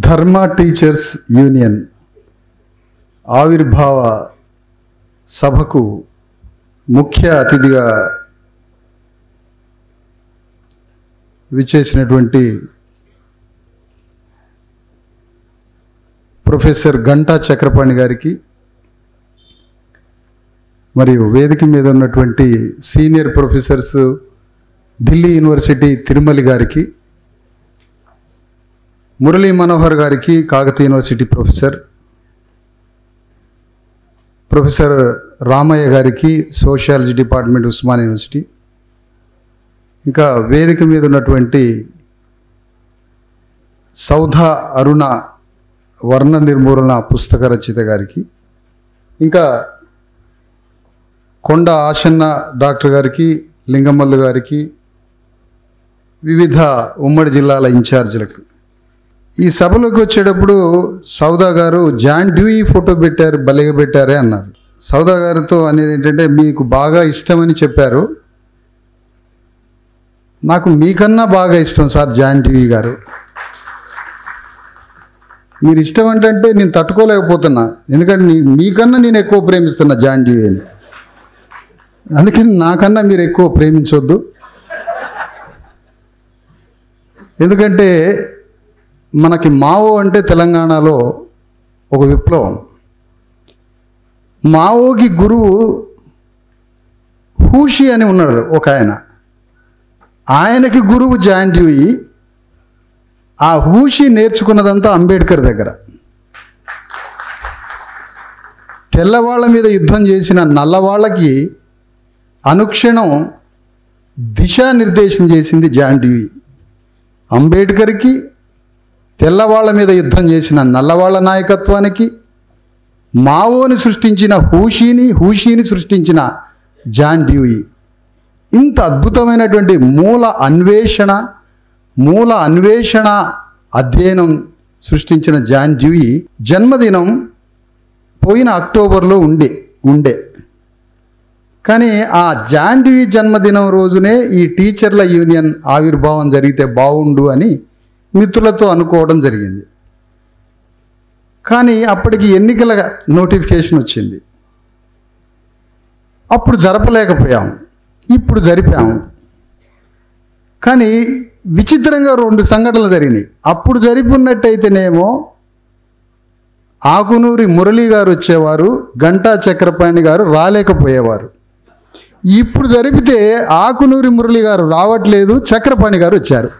ధర్మ teachers union ఆవిర్భావ సభకు ముఖ్య అతిథిగా విచ్చేసినటువంటి ప్రొఫెసర్ గంటా చక్రపాణి గారికి మరియు వేదిక మీద ఉన్నటువంటి senior professors Delhi university Tirumali గారికి, మురళీ మనోహర్ గారికి కాకతీయ యూనివర్సిటీ ప్రొఫెసర్ రామయ్య గారికి సోషియాలజీ డిపార్ట్మెంట్ ఉస్మానియా యూనివర్సిటీ, ఇంకా వేదిక మీద ఉన్నటువంటి సౌధా అరుణ వర్ణ నిర్మూలన పుస్తక రచయిత గారికి, ఇంకా కొండ ఆశన్న డాక్టర్ గారికి, లింగమల్లు గారికి, వివిధ ఉమ్మడి జిల్లాల ఇన్ఛార్జీలకు. ఈ సభలోకి వచ్చేటప్పుడు సౌదా గారు జాన్ డ్యూయి ఫోటో పెట్టారు, భలేగా పెట్టారే అన్నారు. సౌదా గారితో అనేది ఏంటంటే, మీకు బాగా ఇష్టమని చెప్పారు, నాకు మీకన్నా బాగా ఇష్టం సార్ జాన్ డ్యూయి గారు. మీరు ఇష్టం అంటే నేను తట్టుకోలేకపోతున్నా, ఎందుకంటే మీకన్నా నేను ఎక్కువ ప్రేమిస్తున్నా జాన్ డ్యూయిని. అందుకని నాకన్నా మీరు ఎక్కువ ప్రేమించొద్దు. ఎందుకంటే మనకి మావో అంటే తెలంగాణలో ఒక విప్లవం. మావోకి గురువు హూషి అని ఉన్నాడు ఒక ఆయన, ఆయనకి గురువు జాన్ డ్యూయి. ఆ హూషి నేర్చుకున్నదంతా అంబేద్కర్ దగ్గర. తెల్లవాళ్ల మీద యుద్ధం చేసిన నల్లవాళ్ళకి అనుక్షణం దిశానిర్దేశం చేసింది జాన్ డ్యూయి. అంబేద్కర్కి, తెల్లవాళ్ల మీద యుద్ధం చేసిన నల్లవాళ్ల నాయకత్వానికి, మావోని సృష్టించిన హూషీని సృష్టించిన జాన్ డ్యూయి. ఇంత అద్భుతమైనటువంటి మూల అన్వేషణ అధ్యయనం సృష్టించిన జాన్ డ్యూయి జన్మదినం పోయిన అక్టోబర్లో ఉండే కానీ ఆ జాన్ డ్యూయి జన్మదినం రోజునే ఈ టీచర్ల యూనియన్ ఆవిర్భావం జరిగితే బాగుండు అని మిత్రులతో అనుకోవడం జరిగింది. కానీ అప్పటికి ఎన్నికల నోటిఫికేషన్ వచ్చింది. అప్పుడు జరపలేకపోయాము, ఇప్పుడు జరిపాము. కానీ విచిత్రంగా 2 సంఘటనలు జరిగినాయి. అప్పుడు జరిపినట్టయితేనేమో ఆకునూరి మురళీ గారు వచ్చేవారు, గంటా చక్రపాణి గారు రాలేకపోయేవారు. ఇప్పుడు జరిపితే ఆకునూరి మురళి గారు రావట్లేదు, చక్రపాణి గారు వచ్చారు.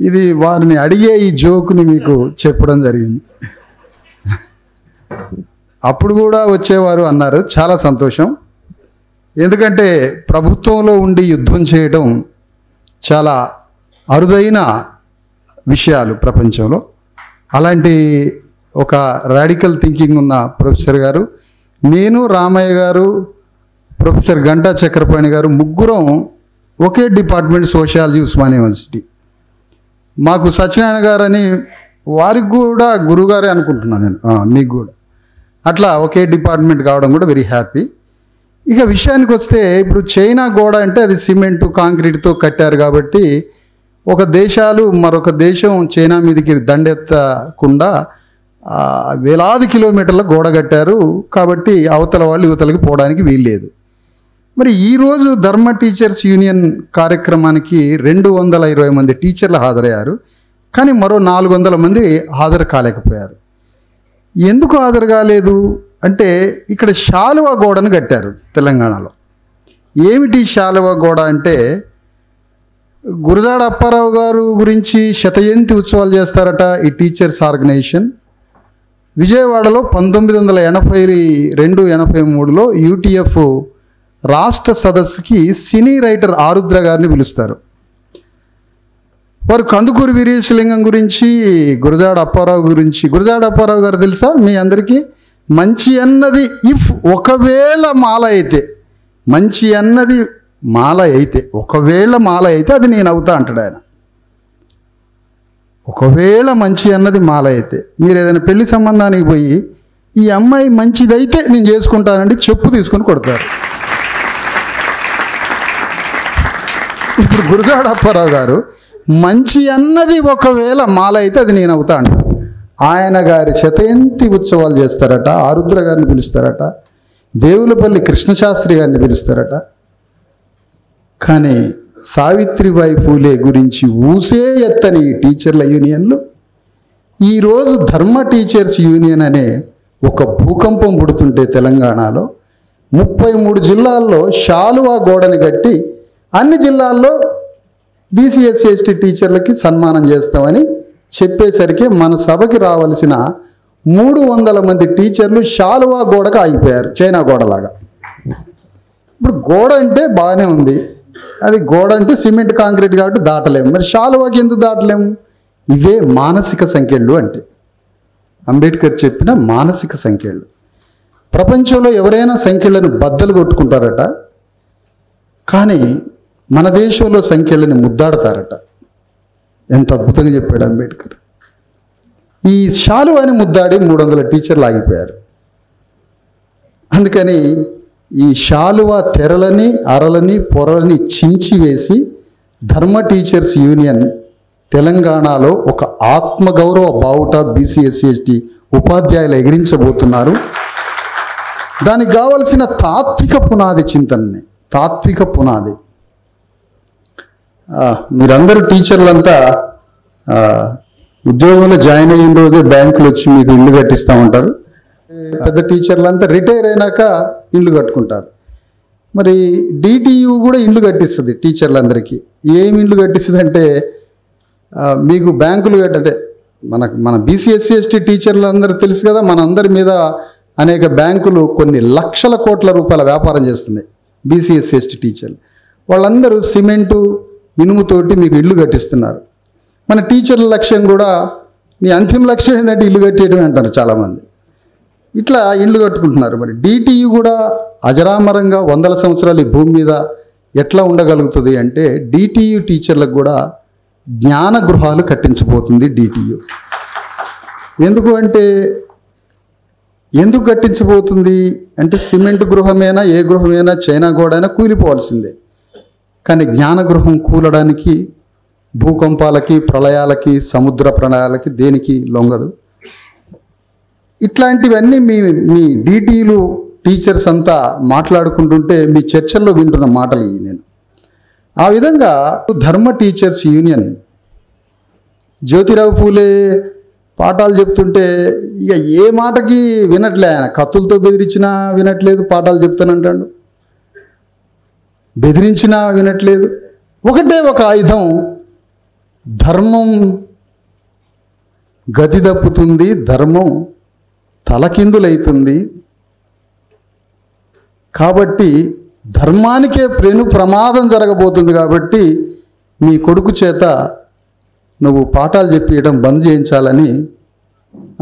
ఇది వారిని అడిగే ఈ జోకుని మీకు చెప్పడం జరిగింది. అప్పుడు కూడా వచ్చేవారు అన్నారు, చాలా సంతోషం. ఎందుకంటే ప్రభుత్వంలో ఉండి యుద్ధం చేయడం చాలా అరుదైన విషయాలు ప్రపంచంలో. అలాంటి ఒక రాడికల్ థింకింగ్ ఉన్న ప్రొఫెసర్ గారు, నేను, రామయ్య గారు, ప్రొఫెసర్ గంటా చక్రపాణి గారు ముగ్గురం ఒకే డిపార్ట్మెంట్ సోషియాలజీ ఉస్మానియా యూనివర్సిటీ. మాకు సత్యనారాయణ గారు అని వారికి కూడా గురువుగారే అనుకుంటున్నాను నేను, మీకు కూడా అట్లా ఒకే డిపార్ట్మెంట్ కావడం కూడా వెరీ హ్యాపీ. ఇక విషయానికి వస్తే, ఇప్పుడు చైనా గోడ అంటే అది సిమెంటు కాంక్రీట్తో కట్టారు కాబట్టి ఒక దేశాలు మరొక దేశం చైనా మీదకి దండెత్తకుండా వేలాది కిలోమీటర్ల గోడ కట్టారు కాబట్టి అవతల వాళ్ళు యువతలకి పోవడానికి వీల్లేదు. మరి ఈరోజు ధర్మ టీచర్స్ యూనియన్ కార్యక్రమానికి 220 మంది టీచర్లు హాజరయ్యారు, కానీ మరో 400 మంది హాజరు కాలేకపోయారు. ఎందుకు హాజరు కాలేదు అంటే, ఇక్కడ శాలువా గోడను కట్టారు తెలంగాణలో. ఏమిటి శాలువా గోడ అంటే, గురజాడ అప్పారావు గారు గురించి శతజయంతి ఉత్సవాలు చేస్తారట ఈ టీచర్స్ ఆర్గనైజేషన్. విజయవాడలో 1982-83లో యూటీఎఫ్ రాష్ట్ర సదస్సుకి సినీ రైటర్ ఆరుద్ర గారిని పిలుస్తారు. వారు కందుకూరి వీరేశలింగం గురించి, గురజాడ అప్పారావు గురించి. గురజాడ అప్పారావు గారు తెలుసా మీ అందరికీ? మంచి అన్నది ఒకవేళ మాల అయితే, మంచి అన్నది మాల అయితే, ఒకవేళ మాల అయితే అది నేను అవుతా అంటాడు ఆయన. ఒకవేళ మంచి అన్నది మాల అయితే, మీరు ఏదైనా పెళ్లి సంబంధానికి పోయి ఈ అమ్మాయి మంచిదైతే నేను చేసుకుంటానండి చెప్పు తీసుకొని కొడతారు. గురజాడ అప్పారావు గారు మంచి అన్నది ఒకవేళ మాల అయితే అది నేను అవుతా అంట. ఆయన గారి శతయంతి ఉత్సవాలు చేస్తారట, ఆరుద్ర గారిని పిలుస్తారట, దేవులపల్లి కృష్ణశాస్త్రి గారిని పిలుస్తారట. కానీ సావిత్రిబాయి పూలే గురించి ఊసే ఎత్తని టీచర్ల యూనియన్లు ఈరోజు ధర్మ టీచర్స్ యూనియన్ అనే ఒక భూకంపం పుడుతుంటే తెలంగాణలో 33 జిల్లాల్లో శాలువా గోడని కట్టి అన్ని జిల్లాల్లో బీసీ ఎస్సీ ఎస్టీ టీచర్లకి సన్మానం చేస్తామని చెప్పేసరికి మన సభకి రావాల్సిన 300 మంది టీచర్లు శాలువా గోడకు ఆగిపోయారు, చైనా గోడలాగా. ఇప్పుడు గోడ అంటే బాగానే ఉంది, అది గోడ అంటే సిమెంట్ కాంక్రీట్ కాబట్టి దాటలేము, మరి శాలువాకి ఎందుకు దాటలేము? ఇవే మానసిక సంఖ్యలు అంటే అంబేద్కర్ చెప్పిన మానసిక సంఖ్యలు. ప్రపంచంలో ఎవరైనా సంఖ్యలను బద్దలు కొట్టుకుంటారట, కానీ మన దేశంలో సంఖ్యలని ముద్దాడతారట. ఎంత అద్భుతంగా చెప్పాడు అంబేద్కర్. ఈ శాలువాని ముద్దాడి 300 టీచర్లు ఆగిపోయారు. అందుకని ఈ శాలువా తెరలని అరలని పొరలని చించివేసి ధర్మ టీచర్స్ యూనియన్ తెలంగాణలో ఒక ఆత్మగౌరవ బావుట బీసీ ఎస్సీ ఎస్టీ ఉపాధ్యాయులు ఎగిరించబోతున్నారు. దానికి కావలసిన తాత్విక పునాది చింతనని, తాత్విక పునాది. మీరందరూ టీచర్లంతా ఉద్యోగంలో జాయిన్ అయిన రోజే బ్యాంకులు వచ్చి మీకు ఇల్లు కట్టిస్తూ ఉంటారు. పెద్ద టీచర్లంతా రిటైర్ అయినాక ఇల్లు కట్టుకుంటారు. మరి డిటియు కూడా ఇల్లు కట్టిస్తుంది టీచర్లందరికీ. ఏమి ఇల్లు కట్టిస్తుంది అంటే మీకు బ్యాంకులు అంటే మన బీసీ ఎస్సీ ఎస్టీ టీచర్లు అందరూ తెలుసు కదా, మన అందరి మీద అనేక బ్యాంకులు కొన్ని లక్షల కోట్ల రూపాయల వ్యాపారం చేస్తున్నాయి. బీసీ ఎస్సీ ఎస్టీ టీచర్లు వాళ్ళందరూ సిమెంటు ఇనుముతోటి మీకు ఇల్లు కట్టిస్తున్నారు. మన టీచర్ల లక్ష్యం కూడా, నీ అంతిమ లక్ష్యం ఏంటంటే ఇల్లు కట్టేయడం అంటారు చాలామంది. ఇట్లా ఇల్లు కట్టుకుంటున్నారు. మరి డిటియు కూడా అజరామరంగా 100 సంవత్సరాలు ఈ భూమి మీద ఎట్లా ఉండగలుగుతుంది అంటే డిటియు టీచర్లకు కూడా జ్ఞాన గృహాలు కట్టించబోతుంది డిటియు. ఎందుకు కట్టించబోతుంది అంటే సిమెంట్ గృహమైనా ఏ గృహమైనా చైనా గోడైనా కూలిపోవాల్సిందే. కానీ జ్ఞాన గృహం కూలడానికి భూకంపాలకి, ప్రళయాలకి, సముద్ర ప్రళయాలకి దేనికి లొంగదు. ఇట్లాంటివన్నీ మీ డిటీలు టీచర్స్ అంతా మాట్లాడుకుంటుంటే మీ చర్చల్లో వింటున్న మాటలు ఇవి. నేను ఆ విధంగా ధర్మ టీచర్స్ యూనియన్ జ్యోతిరావు పూలే పాఠాలు చెప్తుంటే ఇక ఏ మాటకి వినట్లే. ఆయన కత్తులతో బెదిరించినా వినట్లేదు, పాఠాలు చెప్తానంటాడు, బెదిరించినా వినట్లేదు. ఒకటే ఒక ఆయుధం, ధర్మం గతి తప్పుతుంది, ధర్మం తలకిందులైతుంది. కాబట్టి ధర్మానికే ప్రమాదం జరగబోతుంది. కాబట్టి మీ కొడుకు చేత నువ్వు పాఠాలు చెప్పియడం బంద్ చేయించాలని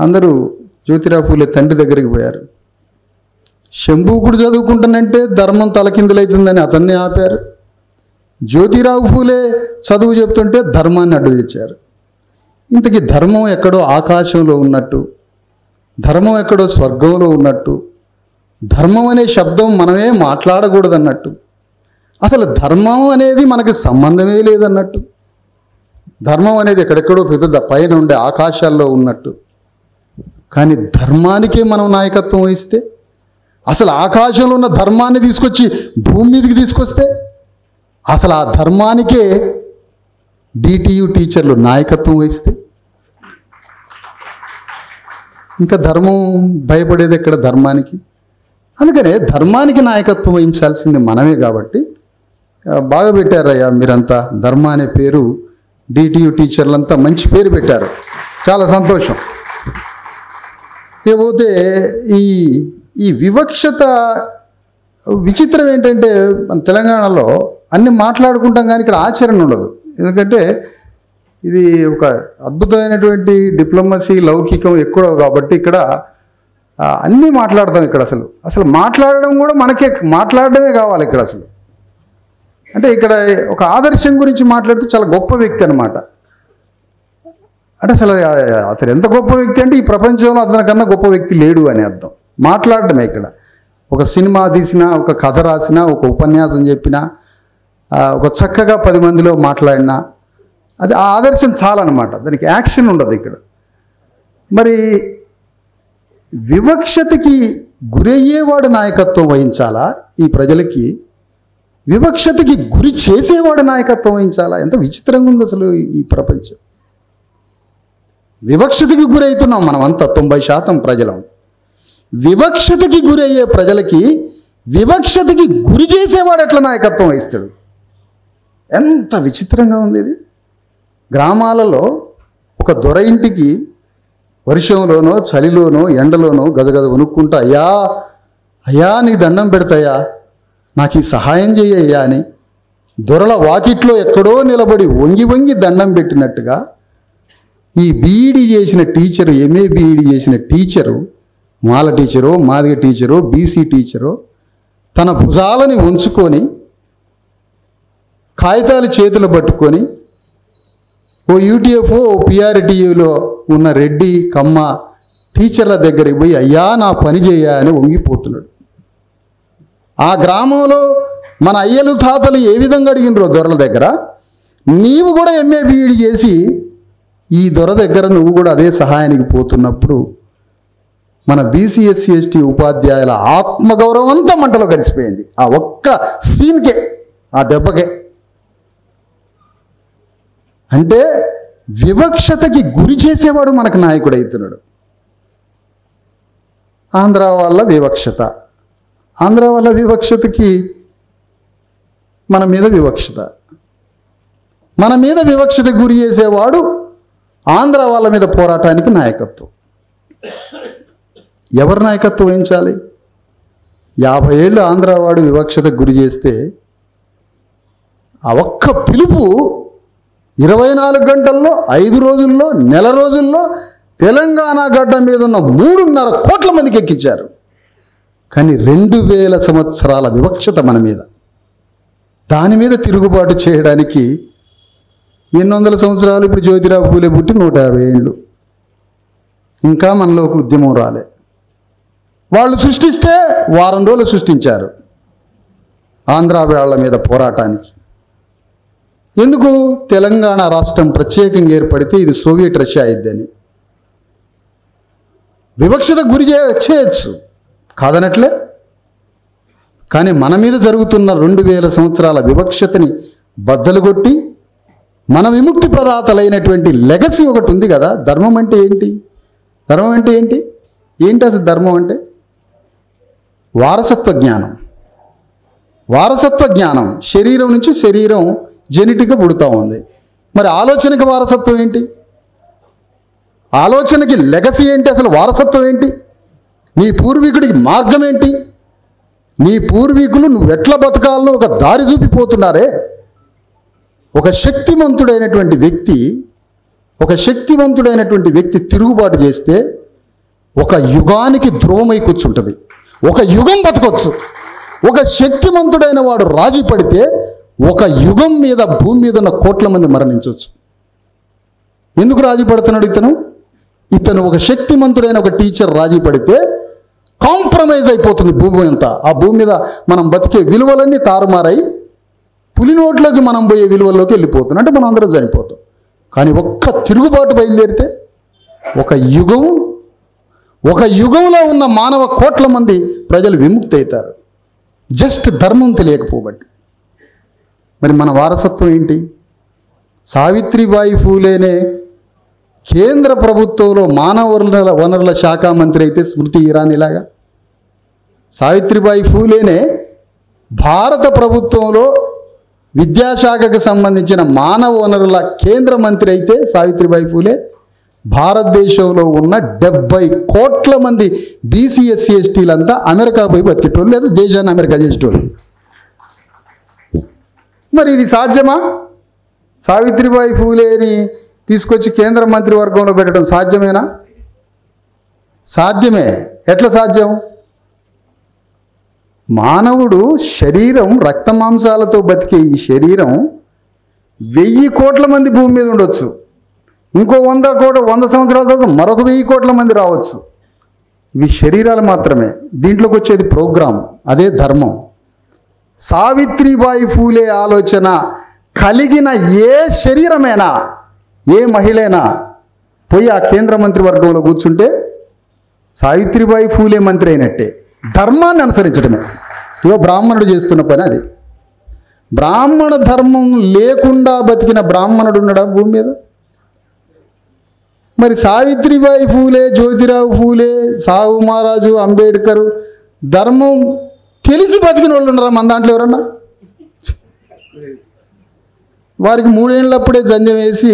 అందరూ జ్యోతిరావు పూలే తండ్రి దగ్గరికి పోయారు. శంభూకుడు చదువుకుంటానంటే ధర్మం తలకిందులైతుందని అతన్ని ఆపారు. జ్యోతిరావు పూలే చదువు చెప్తుంటే ధర్మాన్ని అడ్డు తెచ్చారు. ఇంతకీ ధర్మం ఎక్కడో ఆకాశంలో ఉన్నట్టు, ధర్మం ఎక్కడో స్వర్గంలో ఉన్నట్టు, ధర్మం అనే శబ్దం మనమే మాట్లాడకూడదన్నట్టు, అసలు ధర్మం అనేది మనకి సంబంధమే లేదన్నట్టు, ధర్మం అనేది ఎక్కడెక్కడో పెద్ద పైన ఉండే ఆకాశాల్లో ఉన్నట్టు. కానీ ధర్మానికే మనం నాయకత్వం వహిస్తే, అసలు ఆకాశంలో ఉన్న ధర్మాన్ని తీసుకొచ్చి భూమి మీదకి తీసుకొస్తే, అసలు ఆ ధర్మానికే డిటియు టీచర్లు నాయకత్వం వహిస్తే, ఇంకా ధర్మం భయపడేది ఎక్కడ ధర్మానికి? అందుకనే ధర్మానికి నాయకత్వం వహించాల్సింది మనమే. కాబట్టి బాగా పెట్టారయ్యా మీరంతా, ధర్మ అనే పేరు డిటియు టీచర్లంతా మంచి పేరు పెట్టారు, చాలా సంతోషం. ఇకపోతే ఈ వివక్షత విచిత్రం ఏంటంటే మన తెలంగాణలో అన్ని మాట్లాడుకుంటాం కానీ ఇక్కడ ఆచరణ ఉండదు. ఎందుకంటే ఇది ఒక అద్భుతమైనటువంటి డిప్లొమసీ, లౌకికం ఎక్కువ కాబట్టి ఇక్కడ అన్నీ మాట్లాడతాం. ఇక్కడ అసలు మాట్లాడడం కూడా మనకే మాట్లాడడమే కావాలి ఇక్కడ. అంటే ఇక్కడ ఒక ఆదర్శం గురించి మాట్లాడితే చాలా గొప్ప వ్యక్తి అనమాట. అంటే అతను ఎంత గొప్ప వ్యక్తి అంటే ఈ ప్రపంచంలో అతనికన్నా గొప్ప వ్యక్తి లేడు అని అర్థం. మాట్లాడడమే ఇక్కడ. ఒక సినిమా తీసినా, ఒక కథ రాసినా, ఒక ఉపన్యాసం చెప్పినా, ఒక చక్కగా 10 మందిలో మాట్లాడినా అది ఆ ఆదర్శం చాలన్నమాట. దానికి యాక్షన్ ఉండదు ఇక్కడ. మరి వివక్షతకి గురయ్యేవాడు నాయకత్వం వహించాలా ఈ ప్రజలకి? వివక్షతకి గురి చేసేవాడు నాయకత్వం వహించాలా? ఎంత విచిత్రంగా ఉంది అసలు ఈ ప్రపంచం. వివక్షతకి గురవుతున్నాం మనమంతా, 90% ప్రజలం. వివక్షతకి గురయ్యే ప్రజలకి వివక్షతకి గురి చేసేవాడు ఎట్లా నాయకత్వం వహిస్తాడు? ఎంత విచిత్రంగా ఉంది ఇది. గ్రామాలలో ఒక దొర ఇంటికి వర్షంలోనో చలిలోనో ఎండలోనో గదగద వణుక్కుంటా, అయ్యా అయ్యా నీ దండం పెడతాయా, నాకు ఈ సహాయం చెయ్యయ్యా అని దొరల వాకిట్లో ఎక్కడో నిలబడి వంగి వంగి దండం పెట్టినట్టుగా ఈ బీఈడీ చేసిన టీచరు, ఎంఏ బీఈడీ చేసిన టీచరు, మాల టీచరో మాదిగ టీచరో బీసీ టీచరో తన భుజాలని ఉంచుకొని కాగితాలు చేతులు పట్టుకొని ఓ యూటీఎఫ్ఓ ఓ పిఆర్టీయూలో ఉన్న రెడ్డి కమ్మ టీచర్ల దగ్గరికి పోయి అయ్యా నా పని చేయ అని వంగిపోతున్నాడు. ఆ గ్రామంలో మన అయ్యలు తాతలు ఏ విధంగా అడిగినరో దొరల దగ్గర, నీవు కూడా ఎంఏ బీఈడీ చేసి ఈ దొర దగ్గర నువ్వు కూడా అదే సహాయానికి పోతున్నప్పుడు మన బీసీ ఎస్సీ ఎస్టీ ఉపాధ్యాయుల ఆత్మగౌరవం అంతా మంటలో కలిసిపోయింది ఆ ఒక్క సీన్కే, ఆ దెబ్బకే. అంటే వివక్షతకి గురి చేసేవాడు మనకు నాయకుడు అవుతున్నాడు. ఆంధ్ర వాళ్ళ వివక్షత, ఆంధ్ర వాళ్ళ వివక్షతకి మన మీద వివక్షత, మన మీద వివక్షతకి గురి చేసేవాడు ఆంధ్ర వాళ్ళ మీద పోరాటానికి నాయకత్వం. ఎవరు నాయకత్వం వహించాలి? 50 ఏళ్ళు ఆంధ్ర వాడు వివక్షతకు గురి చేస్తే ఆ ఒక్క పిలుపు 24 గంటల్లో 5 రోజుల్లో నెల రోజుల్లో తెలంగాణ గడ్డ మీద ఉన్న 3.5 కోట్ల మందికి ఎక్కించారు. కానీ 2000 సంవత్సరాల వివక్షత మన మీద, దాని మీద తిరుగుబాటు చేయడానికి ఎన్ని వందల సంవత్సరాలు. ఇప్పుడు జ్యోతిరావు పూలే పుట్టి 150 ఏళ్ళు, ఇంకా మనలోకి ఉద్యమం రాలే. వాళ్ళు సృష్టిస్తే వారం రోజులు సృష్టించారు ఆంధ్ర వాళ్ళ మీద పోరాటానికి. ఎందుకు? తెలంగాణ రాష్ట్రం ప్రత్యేకంగా ఏర్పడితే ఇది సోవియట్ రష్యా అయిద్దని. వివక్షత గురి చేయొచ్చు కాదనట్లే, కానీ మన మీద జరుగుతున్న 2000 సంవత్సరాల వివక్షతని బద్దలు కొట్టి మన విముక్తి ప్రదాతలైనటువంటి లెగసీ ఒకటి ఉంది కదా. ధర్మం అంటే ఏంటి? ధర్మం అంటే ఏంటి? ఏంటి అసలు ధర్మం అంటే? వారసత్వ జ్ఞానం. వారసత్వ జ్ఞానం. శరీరం నుంచి శరీరం జెనెటిక్గా పుడుతూ ఉంది. మరి ఆలోచనకి వారసత్వం ఏంటి? ఆలోచనకి లెగసీ ఏంటి? అసలు వారసత్వం ఏంటి? నీ పూర్వీకుడికి మార్గం ఏంటి? నీ పూర్వీకులు నువ్వెట్లా బతకాలను ఒక దారి చూపిపోతున్నారే. ఒక శక్తివంతుడైనటువంటి వ్యక్తి తిరుగుబాటు చేస్తే ఒక యుగానికి ద్రోవమై కూర్చుంటుంది. ఒక యుగం బతకొచ్చు. ఒక శక్తివంతుడైన వాడు రాజీ పడితే ఒక యుగం మీద భూమి మీద ఉన్న కోట్ల మంది మరణించవచ్చు. ఎందుకు రాజీ పడుతున్నాడు ఇతను ఒక శక్తివంతుడైన ఒక టీచర్ రాజీ పడితే కాంప్రమైజ్ అయిపోతుంది భూమి అంతా. ఆ భూమి మీద మనం బతికే విలువలన్నీ తారుమారై పులి నోట్లోకి మనం పోయే విలువల్లోకి వెళ్ళిపోతున్నాం. అంటే మనం అందరం చనిపోతాం. కానీ ఒక్క తిరుగుబాటు బయలుదేరితే ఒక యుగంలో ఉన్న మానవ కోట్ల మంది ప్రజలు విముక్తి అవుతారు, జస్ట్ ధర్మం తెలియకపోబట్టి. మరి మన వారసత్వం ఏంటి? సావిత్రిబాయి ఫూలేనే కేంద్ర ప్రభుత్వంలో మానవ వనరుల శాఖ మంత్రి అయితే స్మృతి ఇరానీలాగా, సావిత్రిబాయి ఫూలేనే భారత ప్రభుత్వంలో విద్యాశాఖకు సంబంధించిన మానవ వనరుల కేంద్ర మంత్రి అయితే సావిత్రిబాయి ఫూలే భారతదేశంలో ఉన్న 70 కోట్ల మంది బీసీ ఎస్సీ ఎస్టీలంతా అమెరికా పోయి బతికేటోళ్ళు, లేదా దేశాన్ని అమెరికా చేసేటోళ్ళు. మరి ఇది సాధ్యమా? సావిత్రిబాయి ఫూలేని తీసుకొచ్చి కేంద్ర మంత్రివర్గంలో పెట్టడం సాధ్యమేనా? సాధ్యమే. ఎట్లా సాధ్యం? మానవుడు శరీరం రక్తమాంసాలతో బతికే ఈ శరీరం 1000 కోట్ల మంది భూమి మీద ఉండొచ్చు. ఇంకో 100 సంవత్సరాల తర్వాత మరొక 1000 కోట్ల మంది రావచ్చు. ఇవి శరీరాలు మాత్రమే. దీంట్లోకి వచ్చేది ప్రోగ్రాం, అదే ధర్మం. సావిత్రిబాయి ఫూలే ఆలోచన కలిగిన ఏ శరీరమైనా, ఏ మహిళైనా పోయి ఆ కేంద్ర మంత్రివర్గంలో కూర్చుంటే సావిత్రిబాయి ఫూలే మంత్రి అయినట్టే. ధర్మాన్ని అనుసరించడమే. ఇవో బ్రాహ్మణుడు చేస్తున్న పని అది. బ్రాహ్మణ ధర్మం లేకుండా బతికిన బ్రాహ్మణుడు ఉన్నాడా భూమి మీద? మరి సావిత్రిబాయి ఫూలే, జ్యోతిరావు ఫూలే, సాహు మహారాజు, అంబేద్కర్ ధర్మం తెలిసి బతికిన వాళ్ళు ఉన్నారా మన దాంట్లో ఎవరన్నా? వారికి 3 ఏళ్ళప్పుడే జంధ్యం వేసి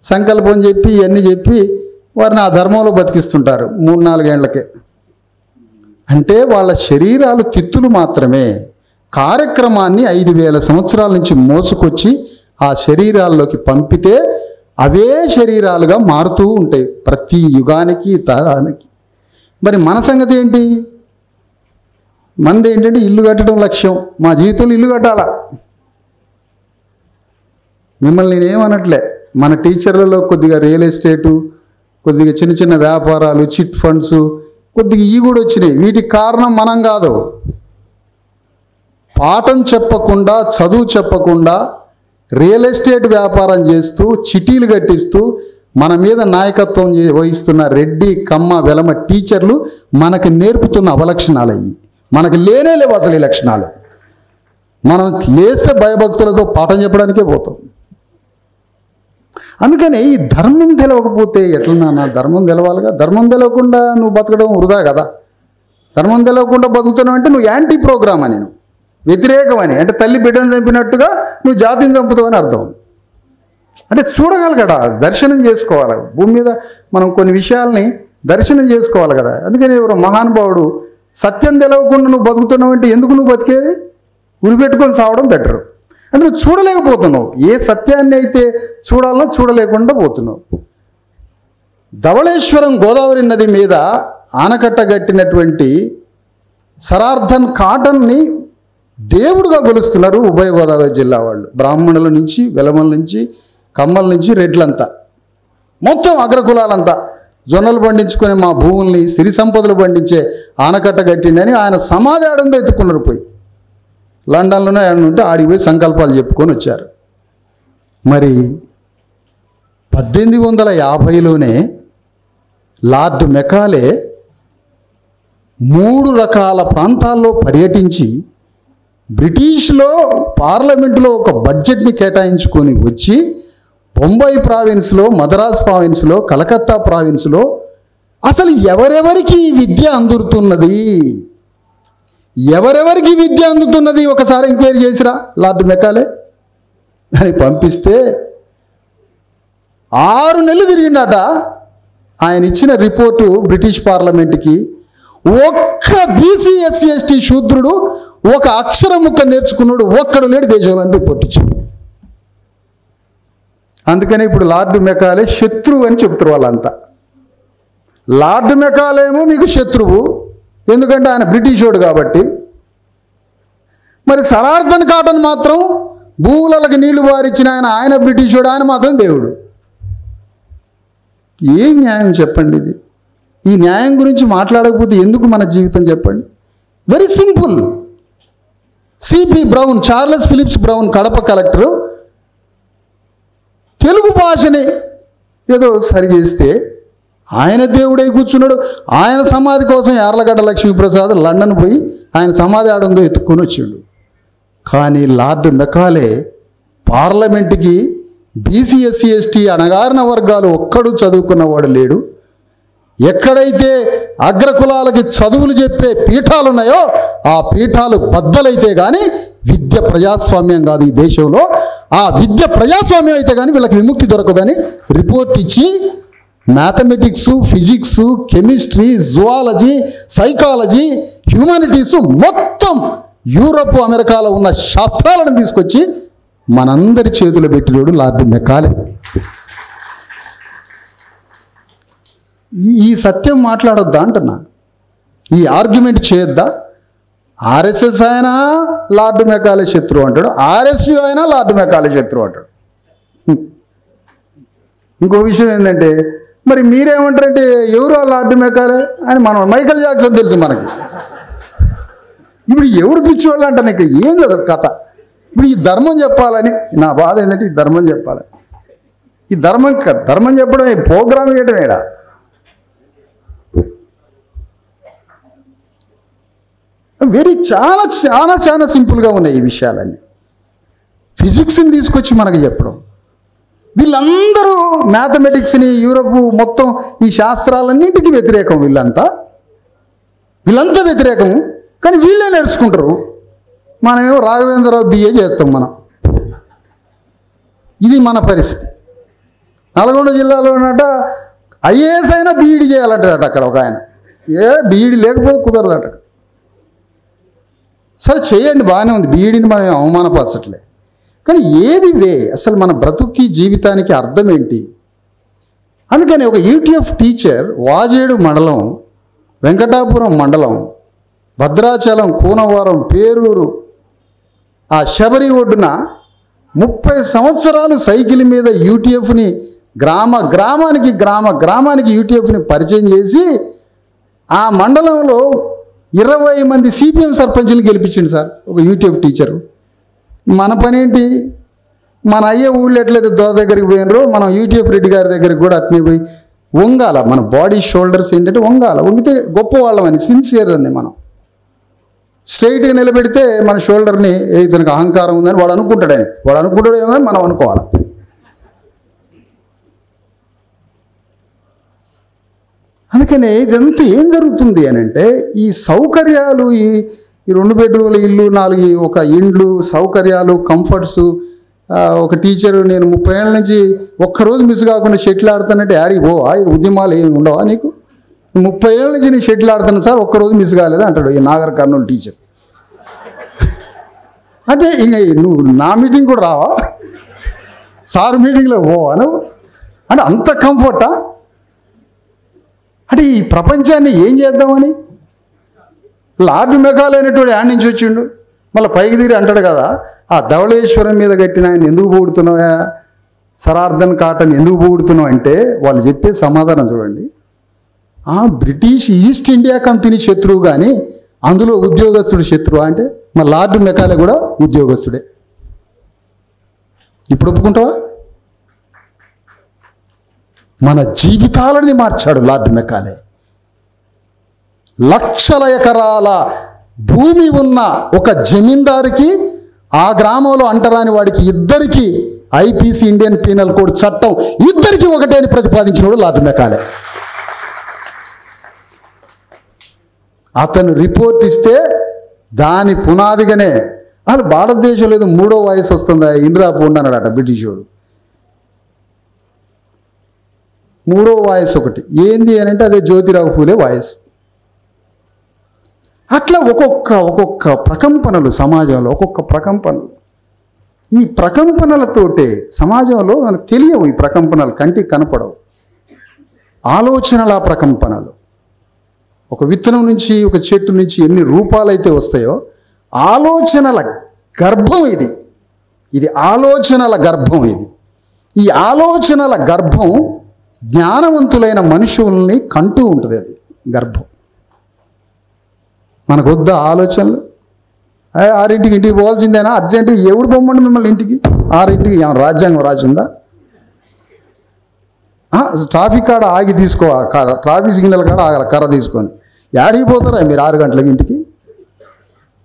సంకల్పం చెప్పి ఇవన్నీ చెప్పి వారిని ఆ ధర్మంలో బతికిస్తుంటారు 3-4 ఏళ్లకే. అంటే వాళ్ళ శరీరాలు తిత్తులు మాత్రమే. కార్యక్రమాన్ని 5000 సంవత్సరాల నుంచి మోసుకొచ్చి ఆ శరీరాల్లోకి పంపితే అవే శరీరాలుగా మారుతూ ఉంటాయి ప్రతి యుగానికి, తరానికి. మరి మన సంగతి ఏంటి? మనది ఏంటంటే ఇల్లు కట్టడం లక్ష్యం. మా జీవితంలో ఇల్లు కట్టాలా. మిమ్మల్ని నేనేమనట్లే. మన టీచర్లలో కొద్దిగా రియల్ ఎస్టేటు, కొద్దిగా చిన్న చిన్న వ్యాపారాలు, చిట్ ఫండ్స్, కొద్దిగా ఇవి కూడా వచ్చినాయి. వీటికి కారణం మనం కాదు. పాఠం చెప్పకుండా, చదువు చెప్పకుండా రియల్ ఎస్టేట్ వ్యాపారం చేస్తూ, చిటీలు కట్టిస్తూ మన మీద నాయకత్వం వహిస్తున్న రెడ్డి, కమ్మ, వెలమ టీచర్లు మనకు నేర్పుతున్న అవలక్షణాలు అయ్యి. మనకు లేవు అసలు ఈ లక్షణాలు. మనం లేస్తే భయభక్తులతో పాఠం చెప్పడానికే పోతాం. అందుకని ఈ ధర్మం తెలవకపోతే ఎట్లా నాన్న? ధర్మం తెలవాలిగా. ధర్మం తెలవకుండా నువ్వు బతకడం వృధా కదా. ధర్మం తెలవకుండా బతుకుతున్నావు అంటే నువ్వు యాంటీ ప్రోగ్రామ్ అని, నువ్వు వ్యతిరేకమని, అంటే తల్లి బిడ్డను చంపినట్టుగా నువ్వు జాతిని చంపుతావని అర్థం. అంటే చూడగలగడా, దర్శనం చేసుకోవాలి. భూమి మీద మనం కొన్ని విషయాల్ని దర్శనం చేసుకోవాలి కదా. అందుకని ఎవరో మహానుభావుడు సత్యం తెలవకుండా నువ్వు బతుకుతున్నావు అంటే ఎందుకు నువ్వు బతికేది? ఉరిపెట్టుకొని సావడం బెటరు. అంటే నువ్వు చూడలేకపోతున్నావు. ఏ సత్యాన్ని అయితే చూడాలో చూడలేకుండా పోతున్నావు. ధవళేశ్వరం గోదావరి నది మీద ఆనకట్ట కట్టినటువంటి సరార్థన్ కాటన్ని దేవుడుగా కొలుస్తున్నారు ఉభయ గోదావరి జిల్లా వాళ్ళు. బ్రాహ్మణుల నుంచి, వెలమల నుంచి, కమ్మల నుంచి, రెడ్లంతా, మొత్తం అగ్రకులాలంతా జొన్నలు పండించుకునే మా భూముల్ని, సిరి సంపదలు పండించే ఆనకట్ట కట్టిందని ఆయన సమాధి ఆడందో ఎత్తుకున్నారు. పోయి లండన్లోనే ఉంటే ఆడికి పోయి సంకల్పాలు చెప్పుకొని వచ్చారు. మరి 1850లోనే లార్డ్ మెకాలే 3 రకాల ప్రాంతాల్లో పర్యటించి బ్రిటిష్లో పార్లమెంటులో ఒక బడ్జెట్ని కేటాయించుకొని వచ్చి బొంబాయి ప్రావిన్స్లో, మద్రాస్ ప్రావిన్స్లో, కలకత్తా ప్రావిన్స్లో అసలు ఎవరెవరికి విద్య అందుతున్నది, ఎవరెవరికి విద్య అందుతున్నది ఒకసారి ఎంక్వైరీ చేసిరా లార్డ్ మెకాలే అని పంపిస్తే 6 నెలలు తిరిగిందట. ఆయన ఇచ్చిన రిపోర్టు బ్రిటిష్ పార్లమెంట్కి ఒక్క బీసీ ఎస్సీ ఎస్టీ శూద్రుడు ఒక అక్షరం ముక్క నేర్చుకున్నాడు ఒక్కడు లేడు దేశంలో అని రిపోర్ట్ ఇచ్చాడు. అందుకని ఇప్పుడు లార్డ్ మెకాలే శత్రువు అని చెప్తారు వాళ్ళంతా. లార్డ్ మెకాలే ఏమో మీకు శత్రువు, ఎందుకంటే ఆయన బ్రిటిషోడు కాబట్టి. మరి సరార్థన్ కాటన్ మాత్రం భూములకి నీళ్లు బారిచ్చిన ఆయన బ్రిటిషోడు, ఆయన మాత్రం దేవుడు. ఏం న్యాయం చెప్పండి ఇది? ఈ న్యాయం గురించి మాట్లాడకపోతే ఎందుకు మన జీవితం చెప్పండి? Very simple. CP Brown, Charles Phillips Brown, Kadapa collector, Telugu భాషని ఏదో సరి చేస్తే ఆయన దేవుడై కూర్చున్నాడు. ఆయన సమాధి కోసం యార్లగడ్డ లక్ష్మీప్రసాద్ లండన్ పోయి ఆయన సమాధి ఆడందో ఎత్తుక్కొని వచ్చాడు. కానీ లార్డ్ మెకాలే పార్లమెంటుకి బీసీ ఎస్సీ ఎస్టీ అణగారిన వర్గాలు ఒక్కడు చదువుకున్నవాడు లేడు. ఎక్కడైతే అగ్రకులాలకి చదువులు చెప్పే పీఠాలు ఉన్నాయో ఆ పీఠాలు బద్దలైతే కానీ విద్య ప్రజాస్వామ్యం కాదు ఈ దేశంలో. ఆ విద్య ప్రజాస్వామ్యం అయితే కానీ వీళ్ళకి విముక్తి దొరకదని రిపోర్ట్ ఇచ్చి mathematics, physics, chemistry, zoology, psychology, humanities మొత్తం యూరప్, అమెరికాలో ఉన్న శాస్త్రాలను తీసుకొచ్చి మనందరి చేతులు పెట్టినోడు లార్డ్ మెకాలే. ఈ సత్యం మాట్లాడొద్దా అంటున్నా? ఈ ఆర్గ్యుమెంట్ చేయొద్దా? ఆర్ఎస్ఎస్ అయినా లార్డ్ మెకాలే శత్రువు అంటాడు, ఆర్ఎస్యు అయినా లార్డ్ మెకాలే శత్రువు అంటాడు. ఇంకో విషయం ఏంటంటే మరి మీరేమంటారంటే ఎవరు ఆ లార్డ్ మెకాలే అని, మనం మైకేల్ జాక్సన్ తెలుసు మనకి. ఇప్పుడు ఎవరు పిచ్చివాళ్ళు అంటాను ఇక్కడ ఏం లేదు కథ. ఇప్పుడు ఈ ధర్మం చెప్పాలని నా బాధ ఏంటంటే ఈ ధర్మం చెప్పాలి. ఈ ధర్మం చెప్పడం ప్రోగ్రామ్ చేయడం ఏడా. చాలా చాలా చాలా సింపుల్గా ఉన్నాయి ఈ విషయాలన్నీ. ఫిజిక్స్ని తీసుకొచ్చి మనకు చెప్పడం. వీళ్ళందరూ మ్యాథమెటిక్స్ని యూరప్ మొత్తం ఈ శాస్త్రాలన్నింటికి వ్యతిరేకం. వీళ్ళంతా వ్యతిరేకం. కానీ వీళ్ళే నేర్చుకుంటారు. మనమేమో రాఘవేంద్రరావు BA చేస్తాం మనం. ఇది మన పరిస్థితి. నల్గొండ జిల్లాలో ఉన్నట IAS అయినా BEd చేయాలంటాడట అక్కడ ఒక ఆయన. BEd లేకపోతే కుదరదట. సరే చేయండి, బాగానే ఉంది. BEdని మనం అవమానపరచట్లే. కానీ ఏది అసలు మన బ్రతుక్కి జీవితానికి అర్థం ఏంటి? అందుకని ఒక UTF టీచర్ వాజేడు మండలం, వెంకటాపురం మండలం, భద్రాచలం, కూనవరం, పేరూరు, ఆ శబరి ఒడ్డున 30 సంవత్సరాలు సైకిల్ మీద UTFని గ్రామానికి UTFని పరిచయం చేసి ఆ మండలంలో 20 మంది CPM సర్పంచ్లు గెలిపించింది సార్ ఒక UTF టీచరు. మన పని ఏంటి? మన అయ్యే ఊళ్ళో ఎట్లయితే దోర దగ్గరికి పోయినరో మనం UTF రెడ్డి గారి దగ్గరికి కూడా అట్నే పోయి వంగాల. మన బాడీ షోల్డర్స్ ఏంటంటే వంగితే గొప్పవాళ్ళం అని, సిన్సియర్ అని. మనం స్ట్రైట్గా నిలబెడితే మన షోల్డర్ని ఇతనికి అహంకారం ఉందని వాడు అనుకుంటాడేమో కానీ మనం అనుకోవాలి. అందుకనే ఇదంతా ఏం జరుగుతుంది అని అంటే ఈ సౌకర్యాలు, ఈ 2 బెడ్రూమ్ల ఇల్లు, 4 ఒక ఇండ్లు, సౌకర్యాలు, కంఫర్ట్స్. ఒక టీచరు నేను 30 ఏళ్ళ నుంచి ఒక్కరోజు మిస్ కాకుండా షటిల్ ఆడుతానంటే యాడికి ఉద్యమాలు ఏమి ఉండవా నీకు? 30 ఏళ్ళ నుంచి నేను షటిల్ ఆడుతాను సార్, ఒక్కరోజు మిస్ కాలేదు అంటాడు ఈ నాగర్ కర్నూలు టీచర్. అంటే ఇంక నువ్వు నా మీటింగ్ కూడా రావా? సార్ మీటింగ్లో అను అంటే అంత కంఫర్టా? అంటే ఈ ప్రపంచాన్ని ఏం చేద్దామని లార్డ్ మెకాలే అనేటువంటి యాడ్ నుంచి వచ్చిండు. మళ్ళీ పైకి తీరి అంటాడు కదా, ఆ ధవళేశ్వరం మీద కట్టిన ఆయన ఎందుకు పొగుడుతున్నావా, సరార్థన్ కాటన్ ఎందుకు పొగుడుతున్నావు అంటే వాళ్ళు చెప్పే సమాధానం చూడండి. బ్రిటిష్ ఈస్ట్ ఇండియా కంపెనీ శత్రువు, కానీ అందులో ఉద్యోగస్తుడు శత్రువు అంటే మా లార్డ్ మెకాలే కూడా ఉద్యోగస్తుడే. ఇప్పుడు ఒప్పుకుంటావా? మన జీవితాలని మార్చాడు లార్డ్ మెకాలే. లక్షల ఎకరాల భూమి ఉన్న ఒక జమీందారుకి, ఆ గ్రామంలో అంటరాని వాడికి ఇద్దరికి IPC ఇండియన్ పీనల్ కోడ్ చట్టం ఇద్దరికి ఒకటే అని ప్రతిపాదించినవాడు లార్డ్ మెకాలే. అతను రిపోర్ట్ ఇస్తే దాని పునాదిగానే అసలు భారతదేశంలో ఏదో 3వ వాయిస్ వస్తుందా ఇందిరా పోండి అన్నాడట బ్రిటిష్ వాడు. 3వ వాయిస్ ఒకటి ఏంది అని అంటే అదే జ్యోతిరావు ఫూలే వాయిస్. అట్లా ఒక్కొక్క ప్రకంపనలు సమాజంలో, ఒక్కొక్క ప్రకంపనలు. ఈ ప్రకంపనలతోటే సమాజంలో మనకు తెలియవు. ఈ ప్రకంపనలు కంటికి కనపడవు. ఆలోచనల ప్రకంపనలు. ఒక విత్తనం నుంచి, ఒక చెట్టు నుంచి ఎన్ని రూపాలైతే వస్తాయో ఆలోచనల గర్భం ఇది. ఆలోచనల గర్భం ఇది. ఈ ఆలోచనల గర్భం జ్ఞానవంతులైన మనుషుల్ని కంటూ ఉంటుంది. అది గర్భం. మనకు వద్దా ఆలోచనలు? 6ంటికి ఇంటికి పోవాల్సిందేనా? అర్జెంటుగా ఎవడు పొమ్మండి మిమ్మల్ని ఇంటికి? 6ంటికి రాజ్యాంగం రాసి ఉందా? ట్రాఫిక్ కాడ ఆగి తీసుకో, ట్రాఫిక్ సిగ్నల్ కాడ ఆగల కర్ర తీసుకొని. యాడికి పోతారా మీరు 6 గంటలకి ఇంటికి?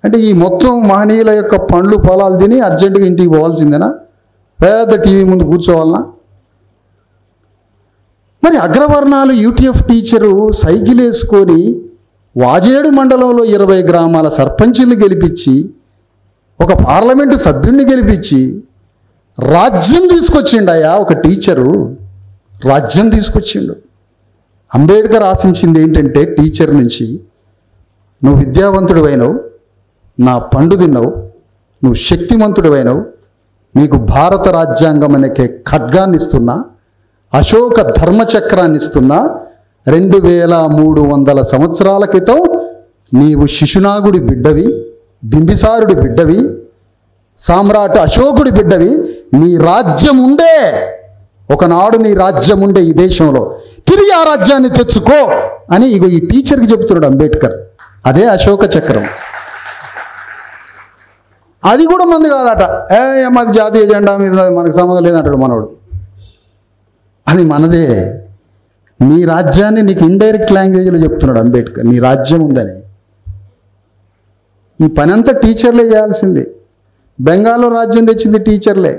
అంటే ఈ మొత్తం మహనీయుల యొక్క పండ్లు పొలాలు తిని అర్జెంటుగా ఇంటికి పోవాల్సిందేనా? పెద్ద టీవీ ముందు కూర్చోవాలనా? మరి అగ్రవర్ణాలు UTF టీచరు సైకిల్ వేసుకొని వాజేడు మండలంలో 20 గ్రామాల సర్పంచుల్ని గెలిపించి, ఒక పార్లమెంటు సభ్యుడిని గెలిపించి రాజ్యం తీసుకొచ్చిండయా. ఒక టీచరు రాజ్యం తీసుకొచ్చిండు. అంబేద్కర్ ఆశించింది ఏంటంటే టీచర్ నుంచి, నువ్వు విద్యావంతుడు అయినవు, నా పండు తిన్నావు, నువ్వు శక్తిమంతుడు అయినవు, నీకు భారత రాజ్యాంగం అనే ఖడ్గాన్ని ఇస్తున్నా, అశోక ధర్మచక్రాన్ని ఇస్తున్నా, 2300 సంవత్సరాల క్రితం నీవు శిశునాగుడి బిడ్డవి, బింబిసారుడి బిడ్డవి, సామ్రాట్ అశోకుడి బిడ్డవి. నీ రాజ్యం ఉండే, ఒకనాడు నీ రాజ్యం ఉండే ఈ దేశంలో, తిరిగి ఆ రాజ్యాన్ని తెచ్చుకో అని ఈ టీచర్కి చెబుతున్నాడు అంబేద్కర్. అదే అశోక చక్రం. అది కూడా మంది కాదట. మాది జాతీయ జెండా మీద మనకు సంబంధం లేదంటాడు మనోడు. అది మనదే. నీ రాజ్యాన్ని నీకు ఇండైరెక్ట్ లాంగ్వేజ్లో చెప్తున్నాడు అంబేద్కర్, నీ రాజ్యం ఉందని. ఈ పని అంతా టీచర్లే చేయాల్సింది. బెంగాల్లో రాజ్యం తెచ్చింది టీచర్లే,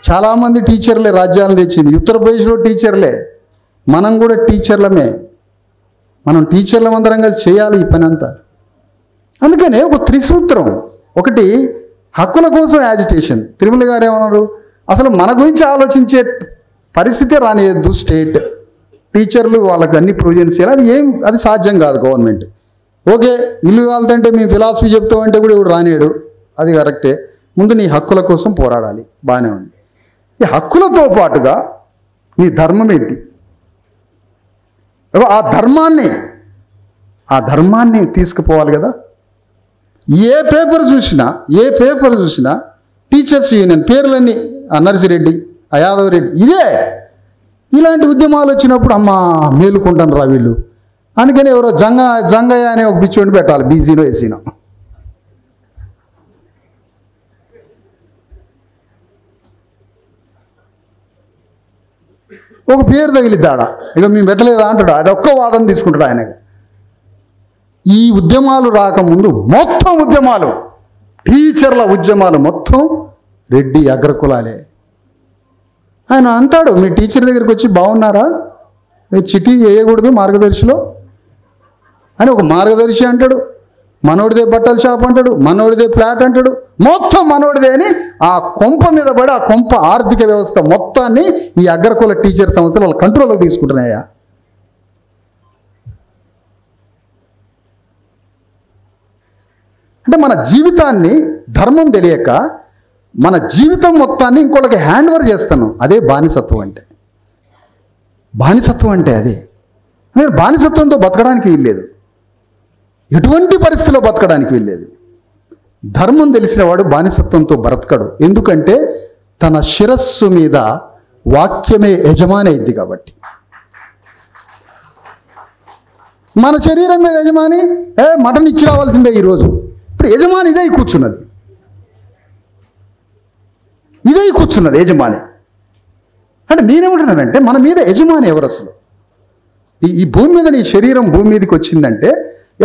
చాలామంది టీచర్లే రాజ్యాలను తెచ్చింది. ఉత్తరప్రదేశ్లో టీచర్లే. మనం కూడా టీచర్లమే. మనం టీచర్లం అందరం కలిసి చేయాలి ఈ పని అంతా. అందుకనే ఒక త్రిసూత్రం. ఒకటి హక్కుల కోసం యాజిటేషన్. తిరుమల గారు ఏమన్నారు, అసలు మన గురించి ఆలోచించే పరిస్థితే రానియద్దు స్టేట్. టీచర్లు వాళ్ళకి అన్ని ప్రొవిజన్స్ చేయాలి. అది సాధ్యం కాదు గవర్నమెంట్. ఓకే, ఇల్లు కావాలంటే మేము ఫిలాసఫీ చెప్తామంటే కూడా ఇప్పుడు రానియడు, అది కరెక్టే. ముందు నీ హక్కుల కోసం పోరాడాలి, బాగానే ఉంది. ఈ హక్కులతో పాటుగా నీ ధర్మం ఏంటి? ఆ ధర్మాన్ని తీసుకుపోవాలి కదా. ఏ పేపర్ చూసినా టీచర్స్ యూనియన్ పేర్లన్నీ, నర్సిరెడ్డి, యాదవ్ రెడ్డి, ఇలాంటి ఉద్యమాలు వచ్చినప్పుడు అమ్మ మేలుకుంటాను రా వీళ్ళు. అందుకని ఎవరో జంగయ్య అనే ఒక పిచ్చోడిని పెట్టాలి, బీసీనో ఎస్సీనో. ఒక పేరు తగిలిద్దాడ, ఇక మేము పెట్టలేదా అంటాడు. అది ఒక్క వాదన తీసుకుంటాడు ఆయన. ఈ ఉద్యమాలు రాకముందు మొత్తం ఉద్యమాలు, టీచర్ల ఉద్యమాలు మొత్తం రెడ్డి అగ్రకులాలే. ఆయన అంటాడు, మీ టీచర్ దగ్గరికి వచ్చి బాగున్నారా, మీరు చిట్టి వేయకూడదు మార్గదర్శిలో అని ఒక మార్గదర్శి అంటాడు. మనోడిదే బట్టల షాప్ అంటాడు, మనోడిదే ఫ్లాట్ అంటాడు, మొత్తం మనోడిదే అని ఆ కొంప మీద పడి ఆ కొంప ఆర్థిక వ్యవస్థ మొత్తాన్ని ఈ అగ్రకుల టీచర్ సంస్థలు వాళ్ళ కంట్రోల్లోకి తీసుకుంటున్నాయా. అంటే మన జీవితాన్ని ధర్మం తెలియక మన జీవితం మొత్తాన్ని ఇంకోళ్ళకి హ్యాండ్ ఓవర్ చేస్తాను. అదే బానిసత్వం అంటే. బానిసత్వం అంటే అదే. నేను బానిసత్వంతో బతకడానికి వీల్లేదు, ఎటువంటి పరిస్థితిలో బతకడానికి వీల్లేదు. ధర్మం తెలిసిన వాడు బానిసత్వంతో బ్రతకడు. ఎందుకంటే తన శిరస్సు మీద వాక్యమే యజమాని అయింది కాబట్టి. మన శరీరం మీద యజమాని మటన్ ఇచ్చి రావాల్సిందే ఈరోజు. ఇప్పుడు యజమాని ఇదే కూర్చున్నది యజమాని. అంటే నేనేమంటున్నానంటే మన మీద యజమాని ఎవరు అసలు? ఈ భూమి మీద నీ శరీరం భూమి మీదకి వచ్చిందంటే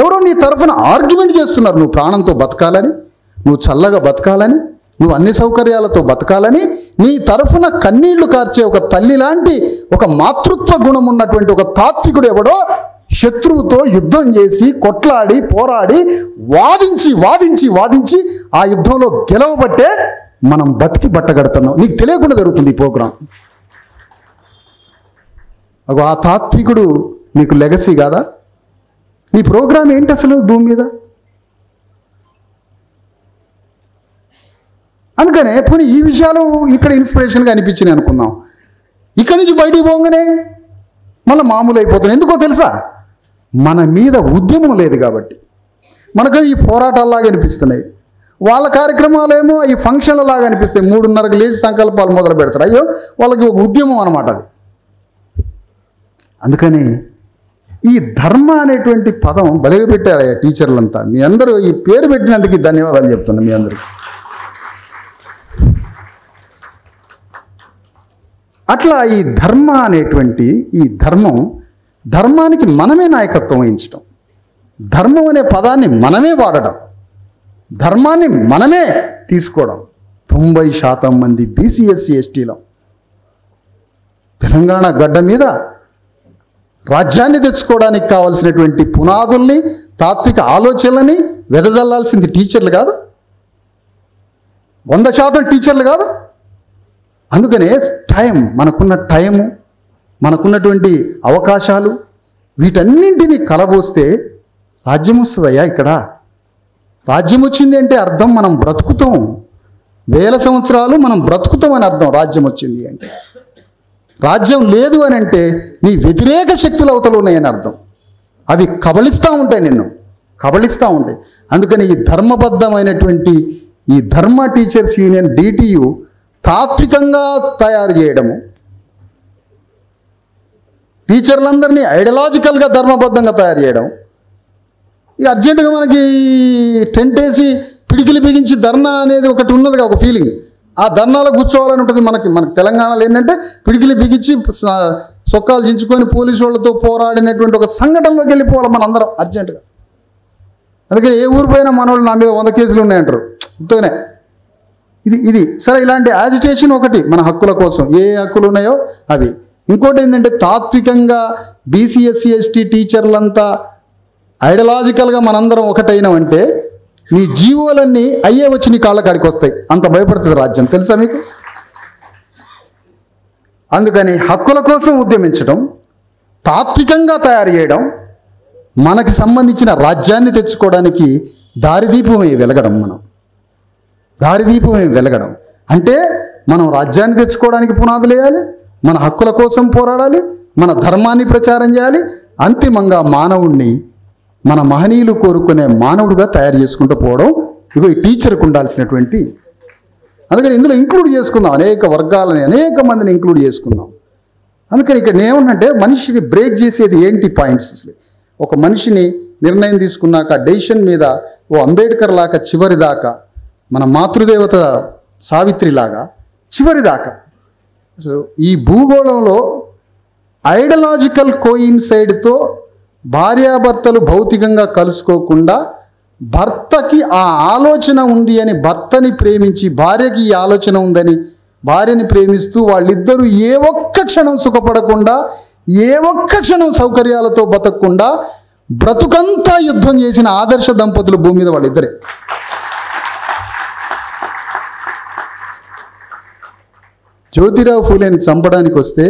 ఎవరో నీ తరఫున ఆర్గ్యుమెంట్ చేస్తున్నారు. నువ్వు ప్రాణంతో బతకాలని, నువ్వు చల్లగా బతకాలని, నువ్వు అన్ని సౌకర్యాలతో బతకాలని నీ తరఫున కన్నీళ్లు కార్చే ఒక తల్లి లాంటి ఒక మాతృత్వ గుణం ఉన్నటువంటి ఒక తాత్వికుడు ఎవడో శత్రువుతో యుద్ధం చేసి కొట్లాడి పోరాడి వాదించి ఆ యుద్ధంలో గెలవబట్టే మనం బతికి బట్టగడుతున్నాం. నీకు తెలియకుండా జరుగుతుంది ఈ ప్రోగ్రాం. ఆ తాత్వికుడు నీకు లెగసీ కాదా? నీ ప్రోగ్రాం ఏంటి అసలు భూమి మీద? అందుకనే పోనీ ఈ విషయాలు ఇక్కడ ఇన్స్పిరేషన్గా అనిపించినాయి అనుకుందాం. ఇక్కడి నుంచి బయటికి పోగానే మళ్ళీ మామూలు అయిపోతుంది. ఎందుకో తెలుసా? మన మీద ఉద్యమం లేదు కాబట్టి. మనకు ఈ పోరాటాల్లాగా అనిపిస్తున్నాయి. వాళ్ళ కార్యక్రమాలేమో ఈ ఫంక్షన్లలాగా అనిపిస్తాయి. 3:30కి లేచి సంకల్పాలు మొదలు పెడతారు. అయ్యో వాళ్ళకి ఒక ఉద్యమం అన్నమాట అది. అందుకని ఈ ధర్మ అనేటువంటి పదం బలిగా పెట్టారు టీచర్లంతా. మీ అందరూ ఈ పేరు పెట్టినందుకు ధన్యవాదాలు చెప్తున్నా మీ అందరికీ. అట్లా ఈ ధర్మ అనేటువంటి ఈ ధర్మానికి మనమే నాయకత్వం వహించడం, ధర్మం అనే పదాన్ని మనమే వాడడం, ధర్మాన్ని మనమే తీసుకోవడం. 90% మంది బీసీ ఎస్సీ ఎస్టీలో తెలంగాణ గడ్డ మీద రాజ్యాన్ని తెచ్చుకోవడానికి కావాల్సినటువంటి పునాదుల్ని, తాత్విక ఆలోచనలని వెదజల్లాల్సింది టీచర్లు కాదు, 100% టీచర్లు కాదు. అందుకనే టైము, మనకున్నటువంటి అవకాశాలు వీటన్నింటినీ కలబోస్తే రాజ్యం వస్తుందయ్యా. ఇక్కడ రాజ్యం వచ్చింది అంటే అర్థం మనం బ్రతుకుతాం, 1000 సంవత్సరాలు మనం బ్రతుకుతాం అని అర్థం. రాజ్యం వచ్చింది అంటే, రాజ్యం లేదు అని అంటే నీ వ్యతిరేక శక్తులు అవతలు ఉన్నాయని అర్థం. అవి కబళిస్తూ ఉంటాయి, నిన్ను కబళిస్తూ ఉంటాయి. అందుకని ఈ ధర్మబద్ధమైనటువంటి ఈ ధర్మ టీచర్స్ యూనియన్ DTU తాత్వికంగా తయారు చేయడము, టీచర్లందరినీ ఐడియాలజికల్గా ధర్మబద్ధంగా తయారు చేయడం, ఇక అర్జెంటుగా మనకి టెంట్ వేసి పిడికిలి బిగించి ధర్నా అనేది ఒకటి ఉన్నది, ఒక ఫీలింగ్. ఆ ధర్నాలో కూర్చోవాలని ఉంటుంది. మనకి తెలంగాణలో ఏంటంటే పిడికిలి బిగించి సొక్కాలు చించుకొని పోలీసు వాళ్ళతో పోరాడినటువంటి ఒక సంఘటనలోకి వెళ్ళిపోవాలి మన అందరం అర్జెంటుగా. అందుకే ఏ ఊరు పోయినా మన వాళ్ళు నా మీద 100 కేసులు ఉన్నాయంటారు. ఇంతనే ఇది సరే. ఇలాంటి యాజిటేషన్ ఒకటి మన హక్కుల కోసం, ఏ హక్కులు ఉన్నాయో అవి. ఇంకోటి ఏంటంటే తాత్వికంగా బీసీ ఎస్సీ ఎస్టీ టీచర్లంతా ఐడియాలజికల్గా మనందరం ఒకటైనామంటే నీ జీవోలన్నీ అయ్యే వచ్చి నీ కాళ్ళ కాడికి వస్తాయి. అంత భయపడుతుంది రాజ్యం, తెలుసా మీకు? అందుకని హక్కుల కోసం ఉద్యమించడం, తాత్వికంగా తయారు చేయడం, మనకి సంబంధించిన రాజ్యాన్ని తెచ్చుకోవడానికి దారిదీపమే వెలగడం. దారిదీపమే వెలగడం అంటే మనం రాజ్యాన్ని తెచ్చుకోవడానికి పునాదులు వేయాలి, మన హక్కుల కోసం పోరాడాలి, మన ధర్మాన్ని ప్రచారం చేయాలి, అంతిమంగా మానవుణ్ణి మన మహనీయులు కోరుకునే మానవుడిగా తయారు చేసుకుంటూ పోవడం ఇగో ఈ టీచర్కు ఉండాల్సినటువంటి. అందుకని ఇందులో ఇంక్లూడ్ చేసుకుందాం, అనేక వర్గాలని, అనేక మందిని ఇంక్లూడ్ చేసుకుందాం. అందుకని ఇక్కడ ఏమన్నంటే మనిషిని బ్రేక్ చేసేది ఏంటి పాయింట్స్. ఒక మనిషిని నిర్ణయం తీసుకున్నాక డెసిషన్ మీద ఓ అంబేద్కర్ లాగా చివరి దాకా, మన మాతృదేవత సావిత్రిలాగా చివరి దాకా ఈ భూగోళంలో ఐడియాలజికల్ కోయిన్సైడ్తో భార్యాభర్తలు భౌతికంగా కలుసుకోకుండా భర్తకి ఆ ఆలోచన ఉంది అని భర్తని ప్రేమించి, భార్యకి ఈ ఆలోచన ఉందని భార్యని ప్రేమిస్తూ వాళ్ళిద్దరూ ఏ ఒక్క క్షణం సుఖపడకుండా, ఏ ఒక్క క్షణం సౌకర్యాలతో బతకకుండా బ్రతుకంతా యుద్ధం చేసిన ఆదర్శ దంపతులు భూమి మీద వాళ్ళిద్దరే. జ్యోతిరావు ఫూలేని చంపడానికి వస్తే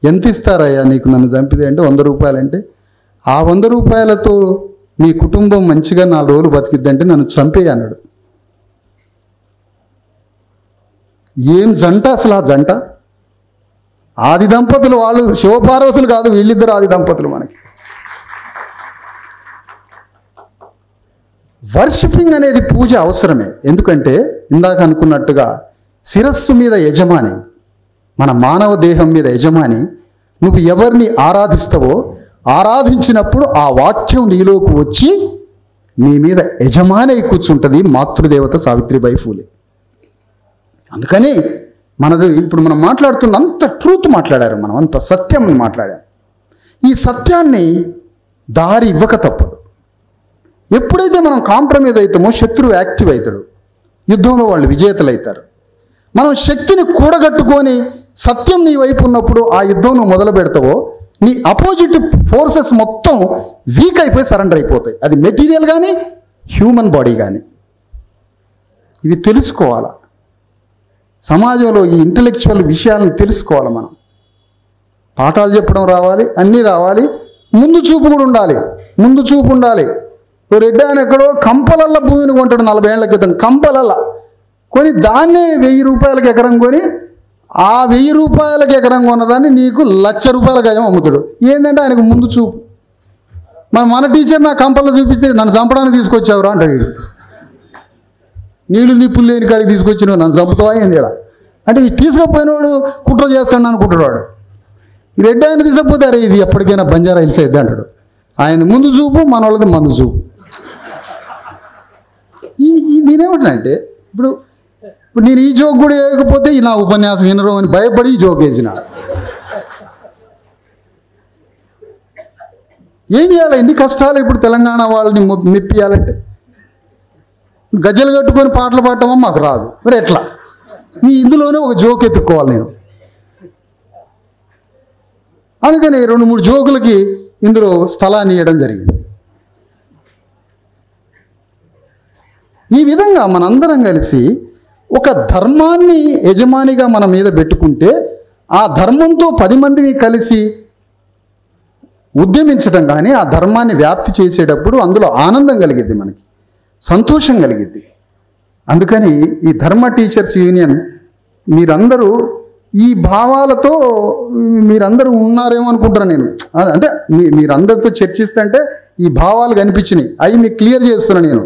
ఎంత ఇస్తారయ్యా నీకు నన్ను చంపితే అంటే 100 రూపాయలంటే, ఆ 100 రూపాయలతో నీ కుటుంబం మంచిగా 4 రోజులు బతికిద్దంటే నన్ను చంపేయి అన్నాడు. ఏం జంట అసలు ఆ జంట! ఆది దంపతులు వాళ్ళు, శివపార్వతులు కాదు, వీళ్ళిద్దరు ఆది దంపతులు. మనకి వర్షిపింగ్ అనేది పూజ అవసరమే. ఎందుకంటే ఇందాక అనుకున్నట్టుగా శిరస్సు మీద యజమాని, మన మానవ దేహం మీద యజమాని. నువ్వు ఎవరిని ఆరాధిస్తావో ఆరాధించినప్పుడు ఆ వాక్యం నీలోకి వచ్చి నీ మీద యజమాని అయి కూర్చుంటుంది మాతృదేవత సావిత్రిబాయి ఫూలే. అందుకని మనది ఇప్పుడు మనం మాట్లాడుతున్న అంత ట్రూత్ మాట్లాడారు, మనం అంత సత్యం మాట్లాడారు. ఈ సత్యాన్ని దారి ఇవ్వక తప్పదు. ఎప్పుడైతే మనం కాంప్రమైజ్ అవుతామో శత్రువు యాక్టివ్ అవుతాడు, యుద్ధంలో వాళ్ళు విజేతలు అవుతారు. మనం శక్తిని కూడగట్టుకొని సత్యం నీ వైపు ఉన్నప్పుడు ఆ యుద్ధం నువ్వు మొదలు పెడతావో నీ అపోజిట్ ఫోర్సెస్ మొత్తం వీక్ అయిపోయి సరెండర్ అయిపోతాయి. అది మెటీరియల్ కానీ హ్యూమన్ బాడీ కానీ. ఇవి తెలుసుకోవాలా, సమాజంలో ఈ ఇంటలెక్చువల్ విషయాలను తెలుసుకోవాలి. మనం పాఠాలు చెప్పడం రావాలి, అన్నీ రావాలి, ముందు చూపు కూడా ఉండాలి. ముందు చూపు ఉండాలి. రెడ్డి ఆయన ఎక్కడో కంపలల్ల భూమిని కొంటాడు 40 ఏళ్ల క్రితం. కంపలల్ల కొని దాన్నే 1000 రూపాయలకి ఎకరం కొని ఆ 1000 రూపాయలకి ఎకరం కొన్నదాన్ని నీకు 1,00,000 రూపాయల గజం అమ్ముతాడు. ఏంటంటే ఆయనకు ముందు చూపు. మన టీచర్ నా కంపల్లో చూపిస్తే నన్ను చంపడానికి తీసుకొచ్చావురా అంటాడు. నీళ్ళు నిప్పులు లేని కాడికి తీసుకొచ్చినావు, నన్ను చంపుతావా ఏంది ఇక్కడ అంటే తీసుకపోయినవాడు కుట్ర చేస్తాడు అనుకుంటున్నాడు. ఈ రెడ్డి ఆయన తీసుకపోతారు, ఇది ఎప్పటికైనా బంజారా హిల్స్ అయిద్ది అంటాడు. ఆయన ముందు చూపు, మన వాళ్ళది మందు చూపు. నేనేమంటున్నానంటే ఇప్పుడు నేను ఈ జోక్ కూడా వేయకపోతే నా ఉపన్యాసం వినరు అని భయపడి ఈ జోక్ వేసిన. ఏం చేయాలి? ఎన్ని కష్టాలు ఇప్పుడు తెలంగాణ వాళ్ళని మెప్పియాలంటే. గజ్జలు కట్టుకొని పాటలు పాడటమో మాకు రాదు, మరి ఎట్లా? ఇందులోనే ఒక జోక్ ఎత్తుక్కోవాలి నేను. అందుకని 2-3 జోకులకి ఇందులో స్థలాన్ని ఇవ్వడం జరిగింది. ఈ విధంగా మనందరం కలిసి ఒక ధర్మాన్ని యజమానిగా మన మీద పెట్టుకుంటే ఆ ధర్మంతో 10 మందిని కలిసి ఉద్యమించడం కానీ ఆ ధర్మాన్ని వ్యాప్తి చేసేటప్పుడు అందులో ఆనందం కలిగిద్ది, మనకి సంతోషం కలిగిద్ది. అందుకని ఈ ధర్మ టీచర్స్ యూనియన్ మీరందరూ ఈ భావాలతో మీరందరూ ఉన్నారేమో అనుకుంటారు. నేను అంటే మీరందరితో చర్చిస్తుంటే ఈ భావాలు కనిపించినాయి, అవి మీకు క్లియర్ చేస్తున్నాను నేను.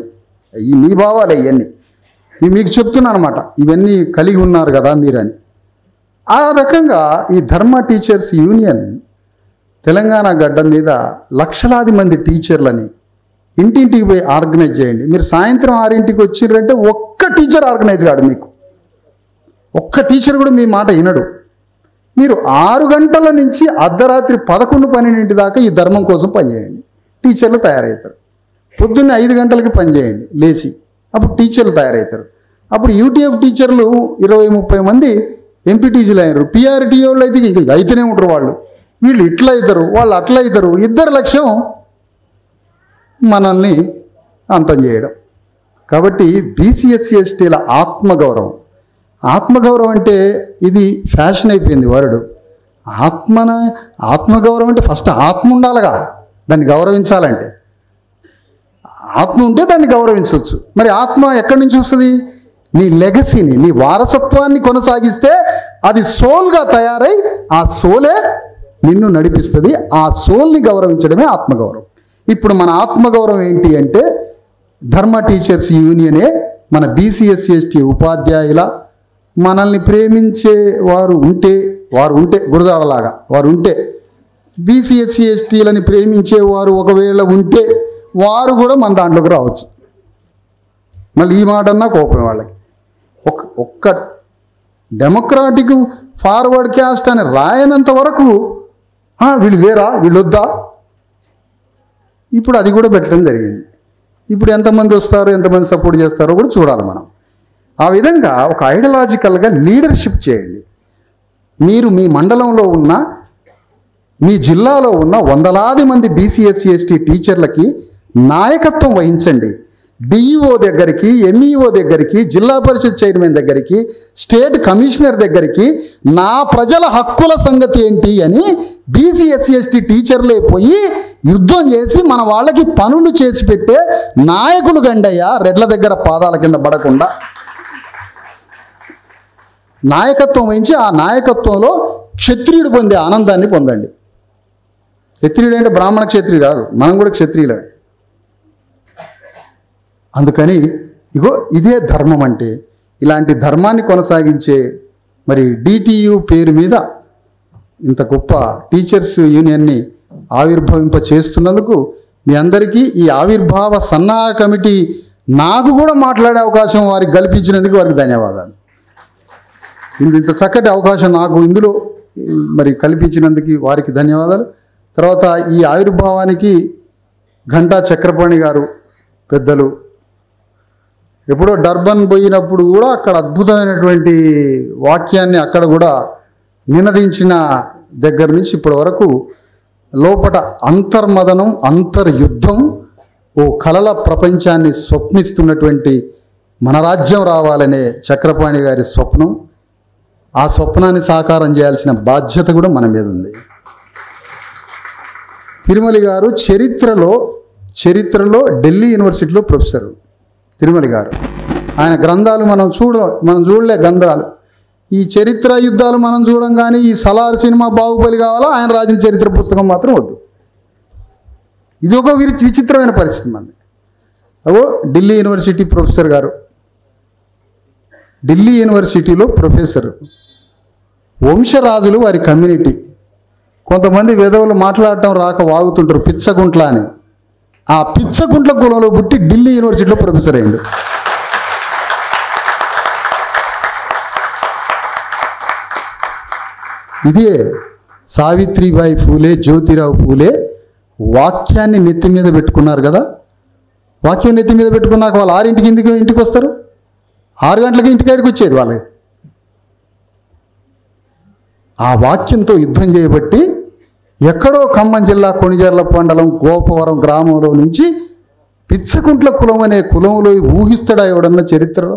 ఈ మీ భావాలు ఇవన్నీ మీకు చెప్తున్నాను అనమాట. ఇవన్నీ కలిగి ఉన్నారు కదా మీరని. ఆ రకంగా ఈ ధర్మ టీచర్స్ యూనియన్ తెలంగాణ గడ్డ మీద లక్షలాది మంది టీచర్లని ఇంటింటికి పోయి ఆర్గనైజ్ చేయండి. మీరు సాయంత్రం 6ంటికి వచ్చిర్రంటే ఒక్క టీచర్ ఆర్గనైజ్ కాడు, మీకు ఒక్క టీచర్ కూడా మీ మాట వినడు. మీరు 6 గంటల నుంచి అర్ధరాత్రి 11, 12 దాకా ఈ ధర్మం కోసం పనిచేయండి, టీచర్లు తయారవుతారు. పొద్దున్నే 5 గంటలకి పని చేయండి లేచి, అప్పుడు టీచర్లు తయారవుతారు. అప్పుడు యూటీఎఫ్ టీచర్లు 20-30 మంది ఎంపీటీసీలు అయినారు. పీఆర్టీ వాళ్ళు అయితే ఇంక అయితేనే ఉంటారు. వీళ్ళు ఇట్లా అవుతారు, వాళ్ళు అట్లా అవుతారు. ఇద్దరు లక్ష్యం మనల్ని అంతం చేయడం. కాబట్టి బీసీఎస్సీ ఎస్టీల ఆత్మగౌరవం, ఆత్మగౌరవం అంటే ఇది ఫ్యాషన్ అయిపోయింది వర్డ్. ఆత్మగౌరవం అంటే ఫస్ట్ ఆత్మ ఉండాలిగా, దాన్ని గౌరవించాలంటే. ఆత్మ ఉంటే దాన్ని గౌరవించవచ్చు. మరి ఆత్మ ఎక్కడి నుంచి వస్తుంది? నీ లెగసీని, నీ వారసత్వాన్ని కొనసాగిస్తే అది సోల్గా తయారై ఆ సోలే నిన్ను నడిపిస్తుంది. ఆ సోల్ని గౌరవించడమే ఆత్మగౌరవం. ఇప్పుడు మన ఆత్మగౌరవం ఏంటి అంటే, ధర్మ టీచర్స్ యూనియనే మన బీసీఎస్సీ ఎస్టీ ఉపాధ్యాయుల మనల్ని ప్రేమించే వారు ఉంటే గురజాడలాగా వారు ఉంటే, బీసీఎస్సీ ఎస్టీలని ప్రేమించేవారు ఒకవేళ ఉంటే వారు కూడా మన దాంట్లోకి రావచ్చు. మళ్ళీ ఈ మాట అన్నా కోపం వాళ్ళకి. ఒక్క డెమోక్రాటిక్ ఫార్వర్డ్ క్యాస్ట్ అని రాయనంత వరకు వీళ్ళు వేరా, వీళ్ళు వద్దా, ఇప్పుడు అది కూడా పెట్టడం జరిగింది. ఇప్పుడు ఎంతమంది వస్తారో, ఎంతమంది సపోర్ట్ చేస్తారో కూడా చూడాలి మనం. ఆ విధంగా ఒక ఐడియాలజికల్గా లీడర్షిప్ చేయండి. మీరు మీ మండలంలో ఉన్న, మీ జిల్లాలో ఉన్న వందలాది మంది బీసీఎస్సీ ఎస్టీ టీచర్లకి నాయకత్వం వహించండి. డిఈఓ దగ్గరికి, ఎంఈఓ దగ్గరికి, జిల్లా పరిషత్ చైర్మన్ దగ్గరికి, స్టేట్ కమిషనర్ దగ్గరికి నా ప్రజల హక్కుల సంగతి ఏంటి అని బీసీఎస్సీ ఎస్టీ టీచర్లే పోయి యుద్ధం చేసి మన వాళ్ళకి పనులు చేసి పెట్టే నాయకులు గండయ్య. రెడ్ల దగ్గర పాదాల కింద పడకుండా నాయకత్వం వహించి ఆ నాయకత్వంలో క్షత్రియుడు పొందే ఆనందాన్ని పొందండి. క్షత్రియుడు అంటే బ్రాహ్మణ క్షత్రియుడు కాదు, మనం కూడా క్షత్రియులమే. అందుకని ఇదే ధర్మం అంటే. ఇలాంటి ధర్మాన్ని కొనసాగించే మరి డిటియు పేరు మీద ఇంత గొప్ప టీచర్స్ యూనియన్ని ఆవిర్భవింప చేస్తున్నందుకు మీ అందరికీ ఈ ఆవిర్భావ సన్నాహ కమిటీ నాకు కూడా మాట్లాడే అవకాశం వారికి కల్పించినందుకు వారికి ధన్యవాదాలు. ఇంత చక్కటి అవకాశం నాకు ఇందులో మరి కల్పించినందుకు వారికి ధన్యవాదాలు. తర్వాత ఈ ఆవిర్భావానికి ఘంటా చక్రపాణి గారు పెద్దలు ఎప్పుడో డర్బన్ పోయినప్పుడు కూడా అక్కడ అద్భుతమైనటువంటి వాక్యాన్ని అక్కడ కూడా నినదించిన దగ్గర నుంచి ఇప్పటి వరకు లోపట అంతర్మదనం, అంతర్యుద్ధం, ఓ కలల ప్రపంచాన్ని స్వప్నిస్తున్నటువంటి మన రాజ్యం రావాలనే చక్రపాణి గారి స్వప్నం. ఆ స్వప్నాన్ని సాకారం చేయాల్సిన బాధ్యత కూడా మన మీద ఉంది. తిరుమలి గారు చరిత్రలో ఢిల్లీ యూనివర్సిటీలో ప్రొఫెసర్. తిరుమలి గారు ఆయన గ్రంథాలు మనం చూడలే గ్రంథాలు. ఈ చరిత్ర యుద్ధాలు మనం చూడం, కానీ ఈ సలార్ సినిమా బాహుబలి కావాలా, ఆయన రాసిన చరిత్ర పుస్తకం మాత్రం వద్దు. ఇది ఒక విచిత్రమైన పరిస్థితి మనది. ఢిల్లీ యూనివర్సిటీ ప్రొఫెసర్ గారు, ఢిల్లీ యూనివర్సిటీలో ప్రొఫెసర్. వంశరాజులు వారి కమ్యూనిటీ. కొంతమంది విధవులు మాట్లాడటం రాక వాగుతుంటారు పిచ్చగుంట్ల అని. ఆ పిచ్చగుంట్ల కులంలో పుట్టి ఢిల్లీ యూనివర్సిటీలో ప్రొఫెసర్ అయ్యిండు. ఇదే సావిత్రిబాయి ఫూలే, జ్యోతిరావు ఫూలే వాక్యాన్ని నెత్తి మీద పెట్టుకున్నారు కదా. వాక్యం నెత్తి మీద పెట్టుకున్నాక వాళ్ళు 6ంటికి ఇంటికి వస్తారు, 6 గంటలకి ఇంటికాడికి వచ్చేది వాళ్ళకి. ఆ వాక్యంతో యుద్ధం చేయబట్టి ఎక్కడో ఖమ్మం జిల్లా కొణిజర్ల మండలం గోపవరం గ్రామంలో నుంచి పిచ్చకుంట్ల కులం అనే కులంలో ఊహిస్తాడా ఎవడన్నా చరిత్రలో?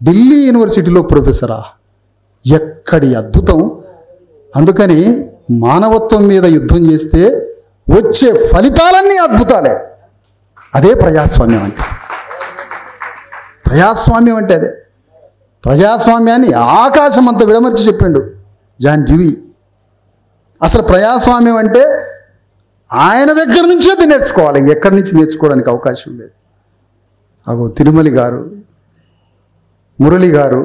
ఢిల్లీ యూనివర్సిటీలో ప్రొఫెసరా? ఎక్కడి అద్భుతం! అందుకని మానవత్వం మీద యుద్ధం చేస్తే వచ్చే ఫలితాలన్నీ అద్భుతాలే. అదే ప్రజాస్వామ్యం అంటే. ప్రజాస్వామ్యం అంటే అదే. ప్రజాస్వామ్యాన్ని ఆకాశం అంతా విడమర్చి చెప్పిండు జాన్ డ్యూయి. అసలు ప్రజాస్వామ్యం అంటే ఆయన దగ్గర నుంచే అది నేర్చుకోవాలి, ఇంకెక్కడి నుంచి నేర్చుకోవడానికి అవకాశం లేదు. తిరుమలి గారు, మురళి గారు,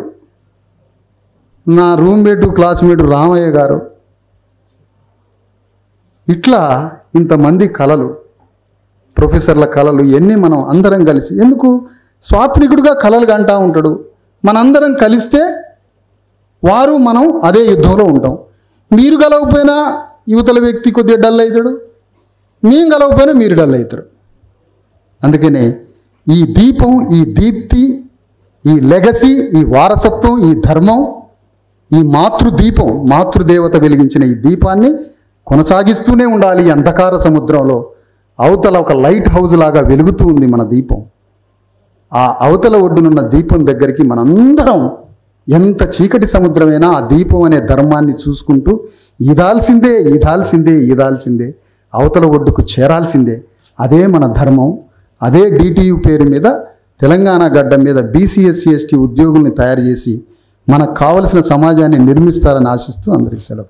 నా రూమ్మేటు క్లాస్మేటు రామయ్య గారు, ఇట్లా ఇంతమంది కళలు ప్రొఫెసర్ల కళలు ఎన్ని మనం అందరం కలిసి, ఎందుకు స్వాత్మికుడుగా కళలు కంటా ఉంటాడు, మనందరం కలిస్తే వారు మనం అదే యుద్ధంలో ఉంటాం. మీరు గెలవకపోయినా యువతల వ్యక్తి కొద్దిగా డల్ అవుతాడు, మేము గెలవకపోయినా మీరు డల్ అవుతారు. అందుకనే ఈ దీపం, ఈ దీప్తి, ఈ లెగసీ, ఈ వారసత్వం, ఈ ధర్మం, ఈ మాతృదీపం, మాతృదేవత వెలిగించిన ఈ దీపాన్ని కొనసాగిస్తూనే ఉండాలి. ఈ అంధకార సముద్రంలో అవతల ఒక లైట్ హౌస్ లాగా వెలుగుతూ ఉంది మన దీపం. ఆ అవతల ఒడ్డునున్న దీపం దగ్గరికి మనందరం, ఎంత చీకటి సముద్రమైనా ఆ దీపం అనే ధర్మాన్ని చూసుకుంటూ ఈదాల్సిందే, ఈదాల్సిందే, ఈదాల్సిందే, అవతల ఒడ్డుకు చేరాల్సిందే. అదే మన ధర్మం. అదే DTU పేరు మీద తెలంగాణ గడ్డ మీద BC SC ST ఉద్యోగుల్ని తయారు చేసి మనకు కావలసిన సమాజాన్ని నిర్మిస్తారని ఆశిస్తూ అందరికీ సెలవు.